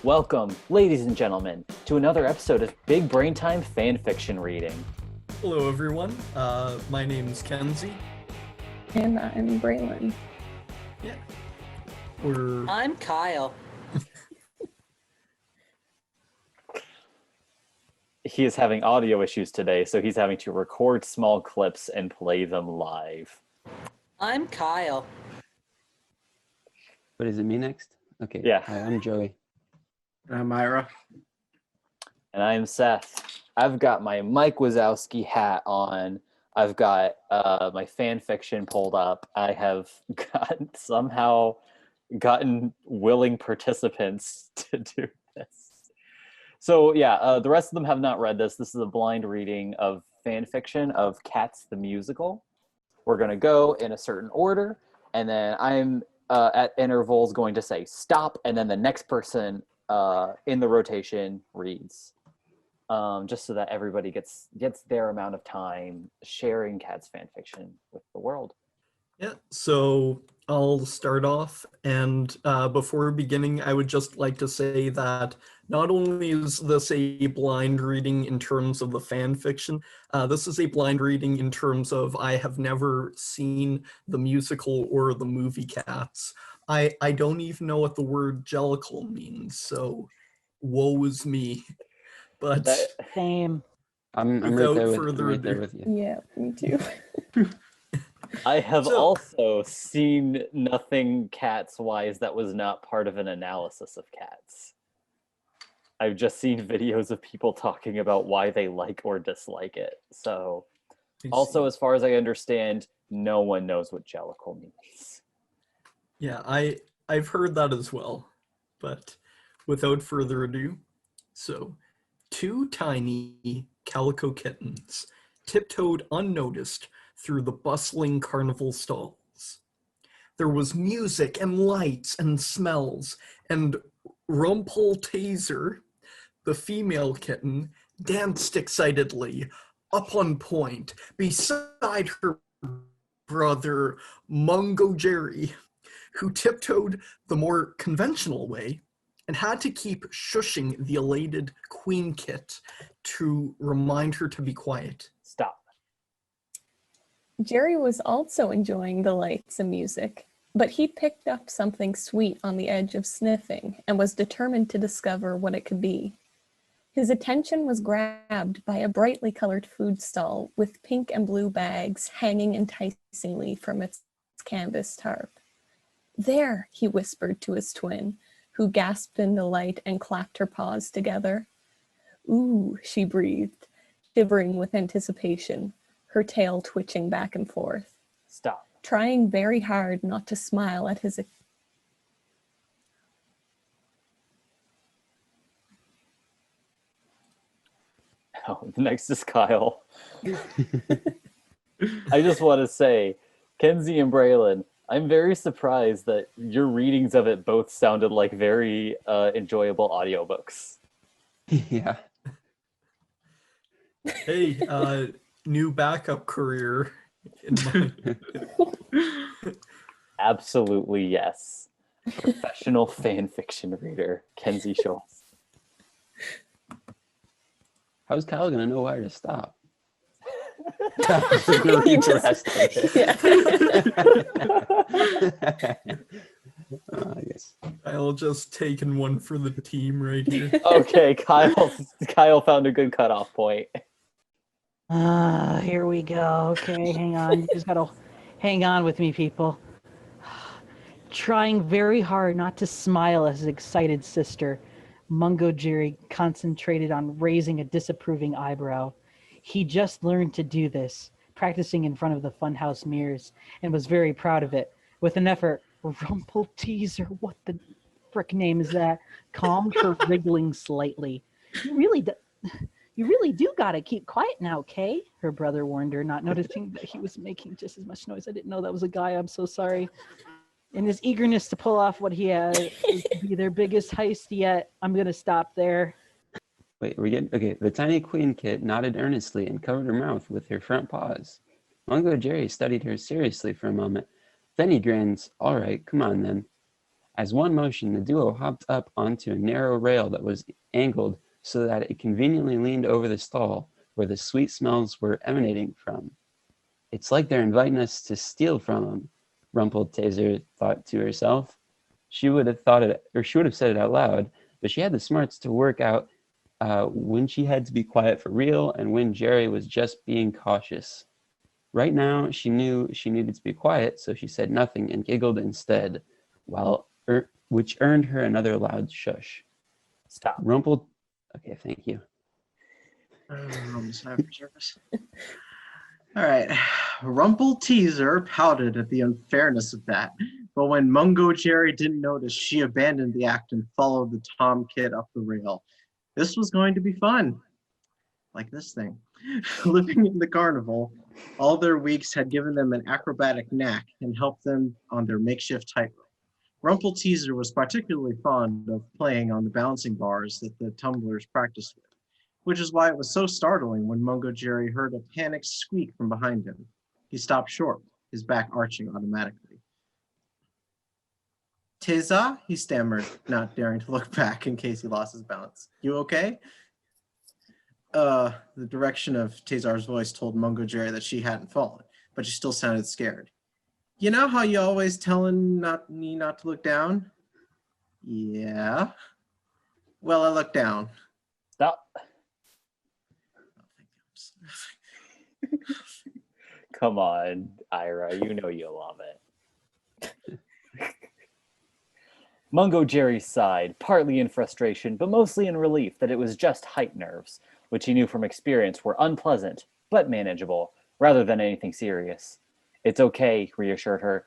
Welcome, ladies and gentlemen, to another episode of Big Brain Time fan fiction reading. Hello, everyone. My name's Kenzie. And I'm Braylon. Yeah. I'm Kyle. He is having audio issues today, so he's having to record small clips and play them live. I'm Kyle. What is it, me next? Okay. Yeah. Hi, I'm Joey. I'm Myra. And I am Seth. I've got my Mike Wazowski hat on. I've got my fan fiction pulled up. I have somehow gotten willing participants to do this. So yeah, the rest of them have not read this. This is a blind reading of fan fiction of Cats the Musical. We're going to go in a certain order, and then I'm at intervals going to say stop, and then the next person in the rotation reads. Just so that everybody gets their amount of time sharing Cats fan fiction with the world. Yeah, so I'll start off, and before beginning, I would just like to say that not only is this a blind reading in terms of the fan fiction, this is a blind reading in terms of I have never seen the musical or the movie Cats. I don't even know what the word Jellicle means, so woe is me. But Same. I'm Without right further right there ado. with you. Yeah, me too. I have So- also seen nothing Cats-wise that was not part of an analysis of Cats. I've just seen videos of people talking about why they like or dislike it. So, also, as far as I understand, no one knows what Jellicle means. Yeah, I've heard that as well, but without further ado, so two tiny calico kittens tiptoed unnoticed through the bustling carnival stalls. There was music and lights and smells, and Rumpeltazer, the female kitten, danced excitedly, up on point, beside her brother Mungo Jerry, who tiptoed the more conventional way and had to keep shushing the elated Queen Kit to remind her to be quiet. Stop. Jerry was also enjoying the lights and music, but he picked up something sweet on the edge of sniffing and was determined to discover what it could be. His attention was grabbed by a brightly colored food stall with pink and blue bags hanging enticingly from its canvas tarp. "There," he whispered to his twin, who gasped in delight and clapped her paws together. "Ooh," she breathed, shivering with anticipation, her tail twitching back and forth, Stop. trying very hard not to smile at his... Oh, next is Kyle. I just want to say, Kenzie and Braylon, I'm very surprised that your readings of it both sounded like very enjoyable audiobooks. Yeah. Hey, new backup career in my... Absolutely, yes. Professional fan fiction reader, Kenzie Schultz. How's Kyle gonna know where to stop? That was really He just- interesting. I guess. I'll just taking one for the team right here. Okay, Kyle found a good cutoff point. Here we go. Okay, hang on. You just gotta hang on with me, people. Trying very hard not to smile at his excited sister, Mungo Jerry concentrated on raising a disapproving eyebrow. He just learned to do this, practicing in front of the funhouse mirrors, and was very proud of it. With an effort, Rumpelteazer, what the frick name is that? Calmed her wriggling slightly. You really do gotta keep quiet now, Kay, her brother warned her, not noticing that he was making just as much noise. I didn't know that was a guy. I'm so sorry. In his eagerness to pull off what he had to be their biggest heist yet, I'm going to stop there. Wait, we're getting okay. The tiny queen kit nodded earnestly and covered her mouth with her front paws. Mungo Jerry studied her seriously for a moment. Then he grins. "All right, come on then." As one motion, the duo hopped up onto a narrow rail that was angled so that it conveniently leaned over the stall where the sweet smells were emanating from. It's like they're inviting us to steal from them, Rumpeltazer thought to herself. She would have thought it, or she would have said it out loud, but she had the smarts to work out when she had to be quiet for real and when Jerry was just being cautious. Right now, she knew she needed to be quiet, so she said nothing and giggled instead, which earned her another loud shush. Stop. Okay, thank you. Sign for service. All right. Rumpelteazer pouted at the unfairness of that, but when Mungo Jerry didn't notice, she abandoned the act and followed the Tom Kid up the rail. This was going to be fun. Like this thing. Living in the carnival, all their weeks had given them an acrobatic knack and helped them on their makeshift tightrope. Rumpelteazer was particularly fond of playing on the bouncing bars that the tumblers practiced with, which is why it was so startling when Mungo Jerry heard a panicked squeak from behind him. He stopped short, his back arching automatically. Teza, he stammered, not daring to look back in case he lost his balance. You okay? The direction of Tezar's voice told Mungo Jerry that she hadn't fallen, but she still sounded scared. You know how you always telling me not to look down? Yeah. Well, I looked down. Stop. Come on, Ira, you know you love it. Mungo Jerry sighed, partly in frustration, but mostly in relief that it was just height nerves, which he knew from experience were unpleasant, but manageable, rather than anything serious. It's okay, reassured her.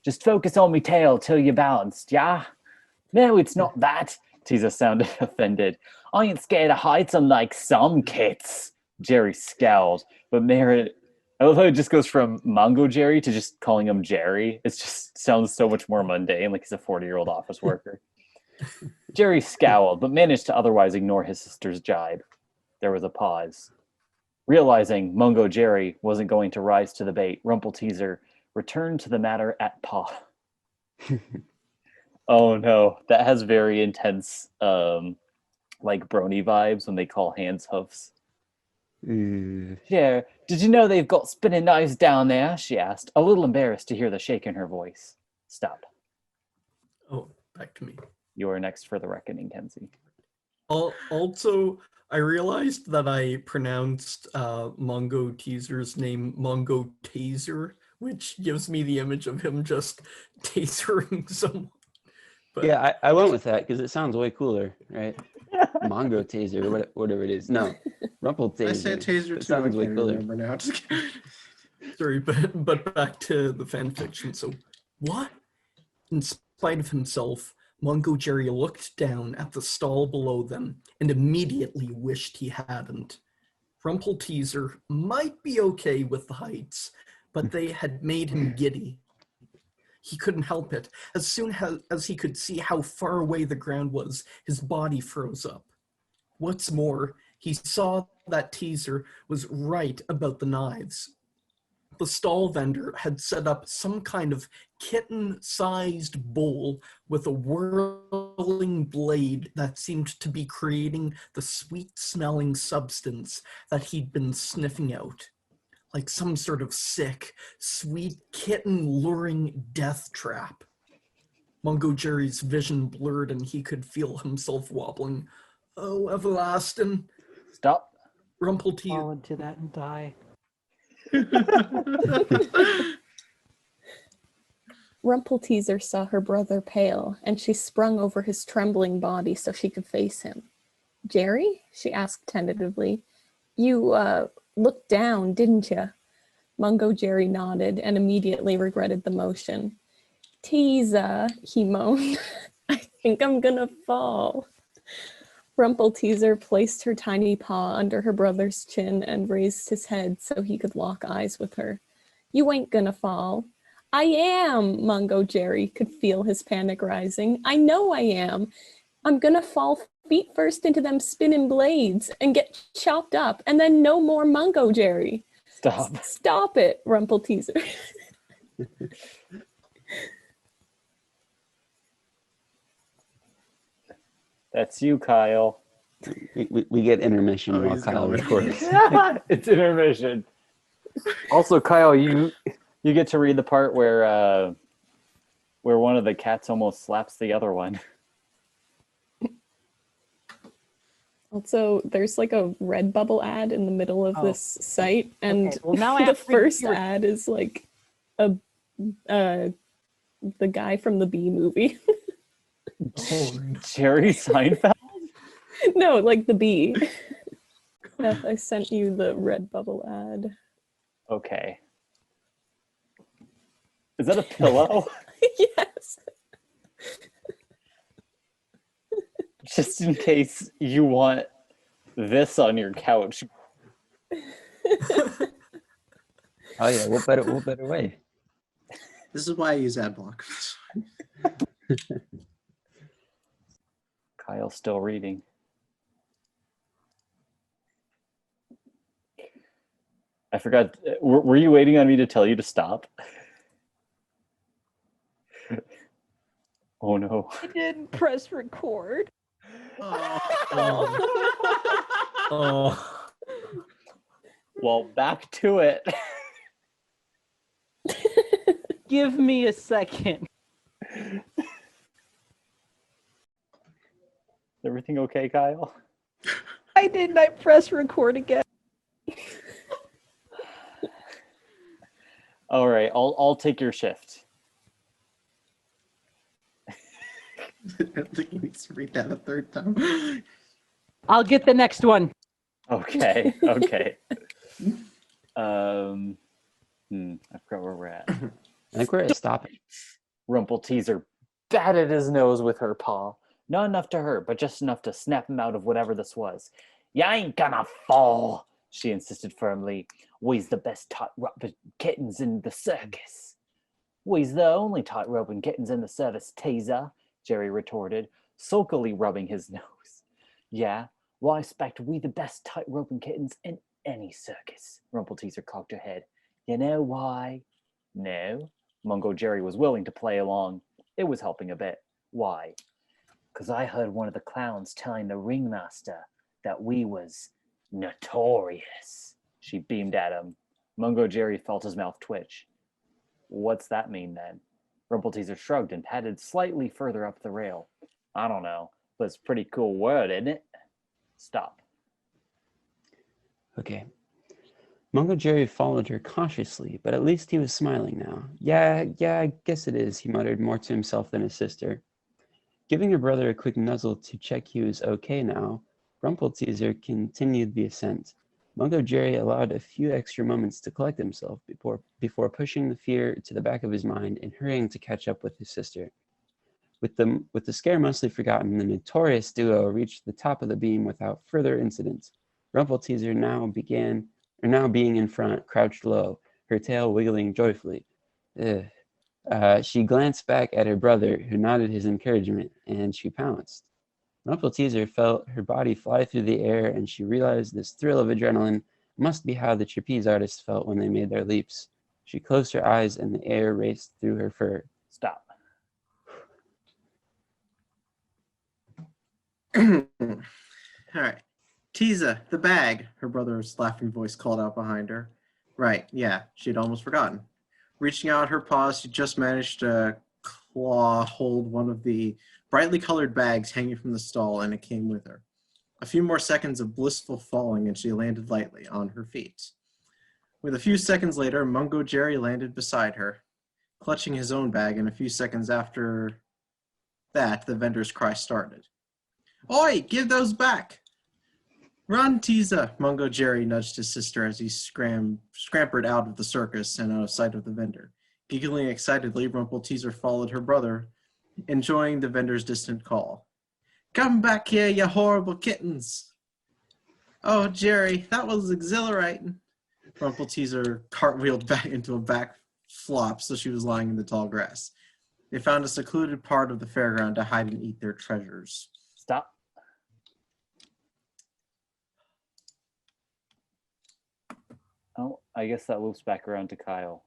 Just focus on me tail till you're balanced, yeah? No, it's not that, Teza sounded offended. I ain't scared of heights unlike some kids. Jerry scowled, but Merritt, I love how it just goes from Mungo Jerry to just calling him Jerry. It just sounds so much more mundane, like he's a 40-year-old office worker. Jerry scowled, but managed to otherwise ignore his sister's jibe. There was a pause. Realizing Mungo Jerry wasn't going to rise to the bait, Rumpelteazer returned to the matter at paw. Oh no, that has very intense, like brony vibes when they call hands hoofs. Yeah, did you know they've got spinning knives down there? She asked, a little embarrassed to hear the shake in her voice. Stop. Oh, back to me. You are next for the reckoning, Kenzie. Also, I realized that I pronounced Mungo Teaser's name Mungo Taser, which gives me the image of him just tasering someone. But Yeah, I went with that because it sounds way cooler, right? Mongo Taser, whatever it is. No, Rumpeltaser. I said taser It too. I sounds way can't cooler. remember now. Just kidding. sorry, but back to the fan fiction. So, what? In spite of himself, Mungo Jerry looked down at the stall below them and immediately wished he hadn't. Rumpelteazer might be okay with the heights, but they had made him giddy. He couldn't help it. As soon as he could see how far away the ground was, his body froze up. What's more, he saw that Teaser was right about the knives. The stall vendor had set up some kind of kitten-sized bowl with a whirling blade that seemed to be creating the sweet-smelling substance that he'd been sniffing out, like some sort of sick, sweet kitten-luring death trap. Mungo Jerry's vision blurred and he could feel himself wobbling. Oh, everlasting. Stop. Rumpelteazer. Fall into that and die. Rumpelteazer saw her brother pale, and she sprung over his trembling body so she could face him. Jerry? She asked tentatively. You, looked down, didn't you? Mungo Jerry nodded and immediately regretted the motion. Teaser, he moaned. I think I'm gonna fall. Rumpelteazer placed her tiny paw under her brother's chin and raised his head so he could lock eyes with her. You ain't gonna fall. I am, Mungo Jerry could feel his panic rising. I know I am. I'm gonna fall feet first into them spinning blades and get chopped up, and then no more Mungo Jerry. Stop. Stop it, Rumpelteazer. That's you, Kyle. We get intermission Oh, while he's Kyle going. records. It's intermission. Also, Kyle, you get to read the part where one of the cats almost slaps the other one. Also, there's like a Redbubble ad in the middle of this site, and Okay, well, now I the have to read first your- ad is like the guy from the Bee movie. Oh, no. Jerry Seinfeld? No, like the Bee. Beth, I sent you the Redbubble ad. Okay. Is that a pillow? Yes. Just in case you want this on your couch. Oh yeah, what better way? This is why I use AdBlock. Kyle's still reading. I forgot. Were you waiting on me to tell you to stop? Oh no. I didn't press record. Oh. Well, back to it. Give me a second. Is everything okay, Kyle? Why didn't I press record again? All right, I'll take your shift. I think he needs to read that a third time. I'll get the next one. Okay, okay. I forgot where we're at. I think we're at stopping. Rumpelteazer batted his nose with her paw. Not enough to hurt, but just enough to snap him out of whatever this was. "You ain't gonna fall," she insisted firmly. "We's the best tightrope kittens in the circus." "We's the only tightrope kittens in the service, Teaser," Jerry retorted, sulkily rubbing his nose. "Yeah, well, I expect we the best tightrope kittens in any circus." Rumpelteazer cocked her head. "You know why?" "No." Mungo Jerry was willing to play along. It was helping a bit. "Why?" "'Cause I heard one of the clowns telling the ringmaster that we was notorious." She beamed at him. Mungo Jerry felt his mouth twitch. "What's that mean then?" Rumpelteazer shrugged and padded slightly further up the rail. "I don't know, but it's a pretty cool word, isn't it?" "Stop." Okay. Mungo Jerry followed her cautiously, but at least he was smiling now. Yeah, I guess it is, he muttered, more to himself than his sister. Giving her brother a quick nuzzle to check he was okay now, Rumpelteazer continued the ascent. Mungo Jerry allowed a few extra moments to collect himself before pushing the fear to the back of his mind and hurrying to catch up with his sister. With the scare mostly forgotten, the notorious duo reached the top of the beam without further incident. Rumpelteazer now being in front, crouched low, her tail wiggling joyfully. She glanced back at her brother, who nodded his encouragement, and she pounced. Rumpelteazer felt her body fly through the air, and she realized this thrill of adrenaline must be how the trapeze artists felt when they made their leaps. She closed her eyes, and the air raced through her fur. "Stop." All right. "Teaser, the bag," her brother's laughing voice called out behind her. Right, yeah, she'd almost forgotten. Reaching out her paws, she just managed to claw hold one of the brightly colored bags hanging from the stall, and it came with her. A few more seconds of blissful falling, and she landed lightly on her feet. With a few seconds later, Mungo Jerry landed beside her, clutching his own bag, and a few seconds after that, the vendor's cry started. "Oi, give those back!" "Run, Teaser!" Mungo Jerry nudged his sister as he scampered out of the circus and out of sight of the vendor. Giggling excitedly, Rumpelteazer followed her brother, enjoying the vendor's distant call. "Come back here, you horrible kittens!" "Oh, Jerry, that was exhilarating." Rumpelteazer cartwheeled back into a back flop so she was lying in the tall grass. They found a secluded part of the fairground to hide and eat their treasures. "Stop." Oh, I guess that loops back around to Kyle.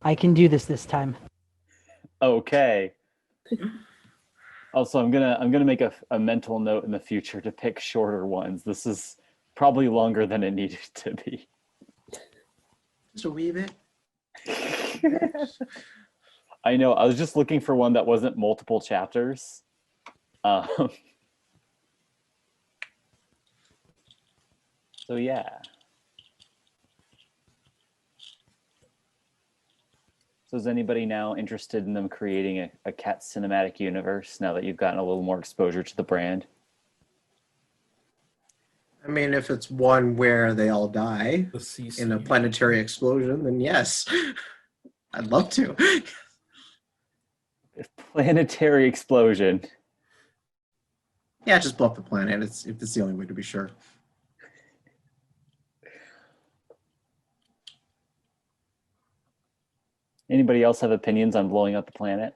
I can do this time. Okay. Also, I'm gonna make a mental note in the future to pick shorter ones. This is probably longer than it needed to be. Just a wee bit. I know. I was just looking for one that wasn't multiple chapters. So yeah. So is anybody now interested in them creating a cat cinematic universe now that you've gotten a little more exposure to the brand? I mean, if it's one where they all die The CC. in a planetary explosion, then yes. I'd love to. Planetary explosion. Yeah, just blow up the planet. If it's the only way to be sure. Anybody else have opinions on blowing up the planet?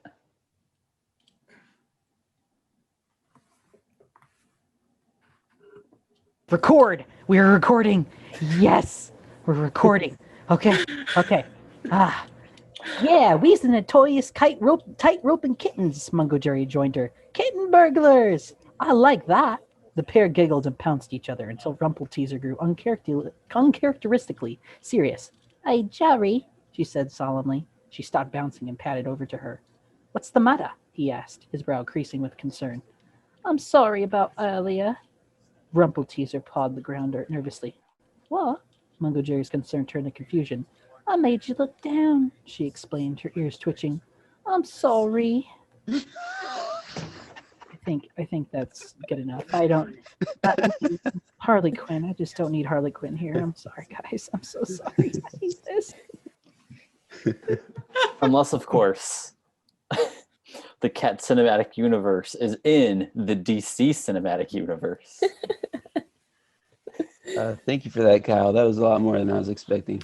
Record. We're recording. Yes, we're recording. Okay. Yeah, we's the notorious tight roping kittens, Mungo Jerry joined her. Kitten burglars! I like that. The pair giggled and pounced each other until Rumpelteazer grew uncharacteristically serious. Hey, Jerry, she said solemnly. She stopped bouncing and padded over to her. What's the matter? He asked, his brow creasing with concern. I'm sorry about earlier. Rumpelteazer pawed the ground nervously. What? Mungo Jerry's concern turned to confusion. I made you look down, she explained, her ears twitching. I'm sorry. I think that's good enough. I don't Harley Quinn. I just don't need Harley Quinn here. I'm sorry, guys. I'm so sorry. I hate this. Unless, of course, the cat cinematic universe is in the DC cinematic universe. Thank you for that, Kyle. That was a lot more than I was expecting.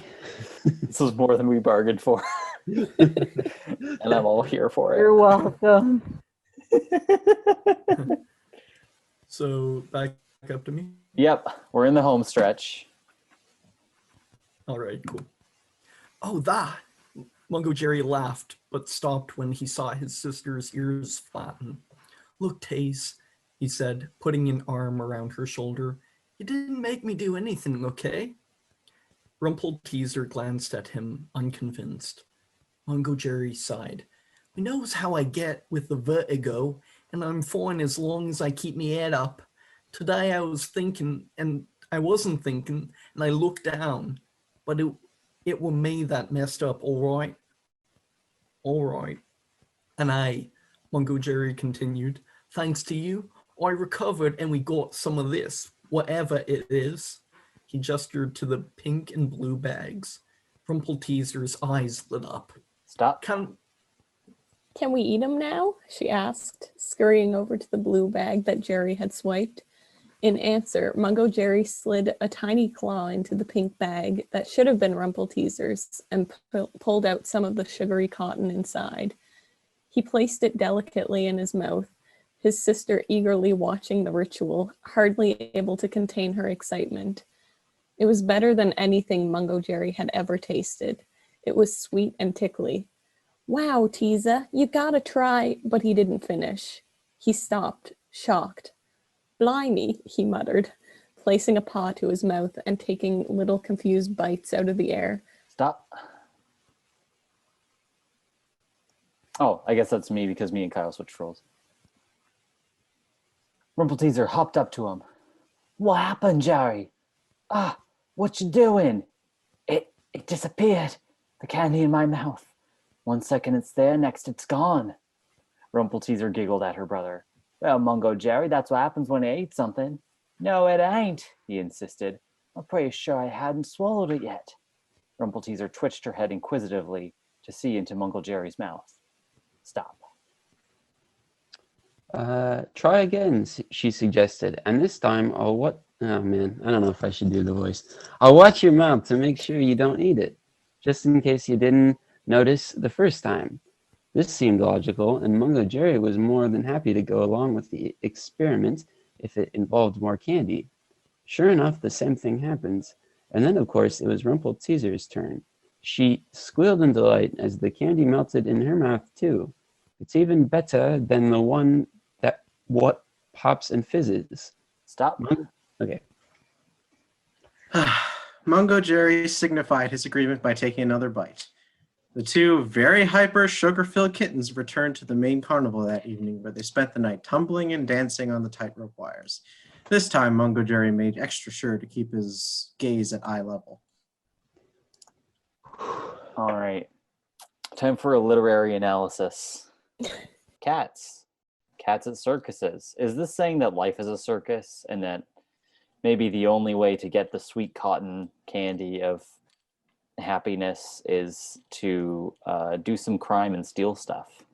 This was more than we bargained for. And I'm all here for it. You're welcome. So back up to me. Yep, we're in the home stretch. All right, cool. Oh, that. Mungo Jerry laughed, but stopped when he saw his sister's ears flatten. Look, Taze, he said, putting an arm around her shoulder. You didn't make me do anything, okay? Rumpelteazer glanced at him, unconvinced. Mungo Jerry sighed. Who knows how I get with the vertigo, and I'm fine as long as I keep me head up. Today I was thinking, and I wasn't thinking, and I looked down, but it were me that messed up, all right? All right. And Mungo Jerry continued, thanks to you, I recovered and we got some of this, whatever it is. He gestured to the pink and blue bags. Rumpelteazer's eyes lit up. Stop. Can we eat them now? She asked, scurrying over to the blue bag that Jerry had swiped. In answer, Mungo Jerry slid a tiny claw into the pink bag that should have been Rumpelteazer's and pulled out some of the sugary cotton inside. He placed it delicately in his mouth, his sister eagerly watching the ritual, hardly able to contain her excitement. It was better than anything Mungo Jerry had ever tasted. It was sweet and tickly. Wow, Teaser, you gotta try, but he didn't finish. He stopped, shocked. Blimey, he muttered, placing a paw to his mouth and taking little confused bites out of the air. Stop. Oh, I guess that's me because me and Kyle switched roles. Rumpelteazer hopped up to him. What happened, Jerry? What you doing? It disappeared. The candy in my mouth. 1 second it's there, next it's gone. Rumpelteazer giggled at her brother. Well, Mungo Jerry, that's what happens when I eat something. No, it ain't, he insisted. I'm pretty sure I hadn't swallowed it yet. Rumpelteazer twitched her head inquisitively to see into Mungo Jerry's mouth. Stop. Try again, she suggested, and this time oh man, I don't know if I should do the voice. I'll watch your mouth to make sure you don't eat it, just in case you didn't notice the first time. This seemed logical, and Mungo Jerry was more than happy to go along with the experiment if it involved more candy. Sure enough, the same thing happens, and then of course it was Rumpelteazer's turn. She squealed in delight as the candy melted in her mouth too. It's even better than the one what pops and fizzes? Stop. Okay. Mungo Jerry signified his agreement by taking another bite. The two very hyper, sugar-filled kittens returned to the main carnival that evening, where they spent the night tumbling and dancing on the tightrope wires. This time, Mungo Jerry made extra sure to keep his gaze at eye level. All right. Time for a literary analysis. Cats. Cats at circuses. Is this saying that life is a circus and that maybe the only way to get the sweet cotton candy of happiness is to do some crime and steal stuff?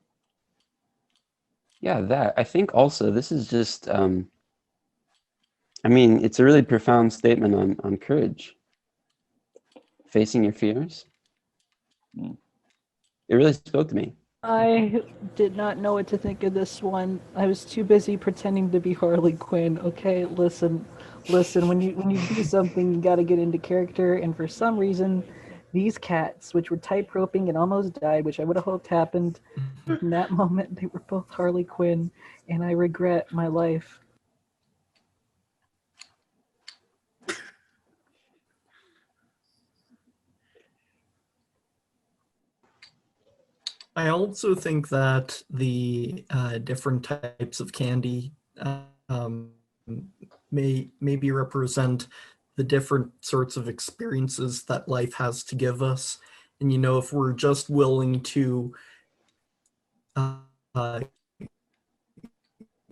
Yeah, that. I think also this is just, I mean, it's a really profound statement on courage. Facing your fears. Mm. It really spoke to me. I did not know what to think of this one. I was too busy pretending to be Harley Quinn. Okay, listen. When you do something, you got to get into character. And for some reason, these cats, which were tight roping and almost died, which I would have hoped happened in that moment, they were both Harley Quinn, and I regret my life. I also think that the different types of candy maybe represent the different sorts of experiences that life has to give us. And, if we're just willing to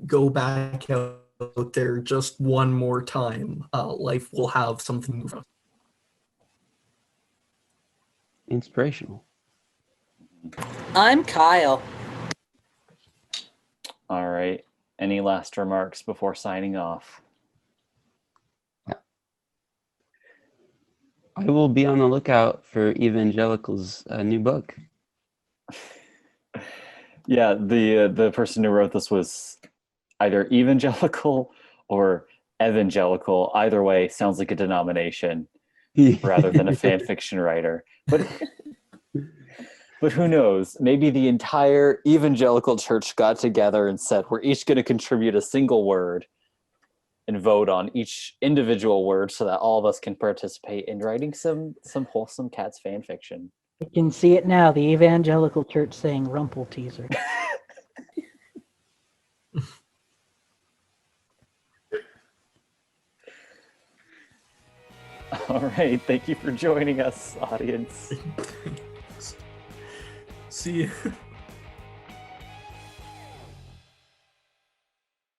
go back out there just one more time, life will have something for us. Inspirational. I'm Kyle. All right. Any last remarks before signing off? I will be on the lookout for Evangelical's new book. Yeah, the person who wrote this was either evangelical or evangelical. Either way, sounds like a denomination rather than a fan fiction writer. But who knows? Maybe the entire evangelical church got together and said, we're each going to contribute a single word and vote on each individual word so that all of us can participate in writing some wholesome cats fan fiction. You can see it now, the evangelical church saying Rumple teaser. All right. Thank you for joining us, audience. See you.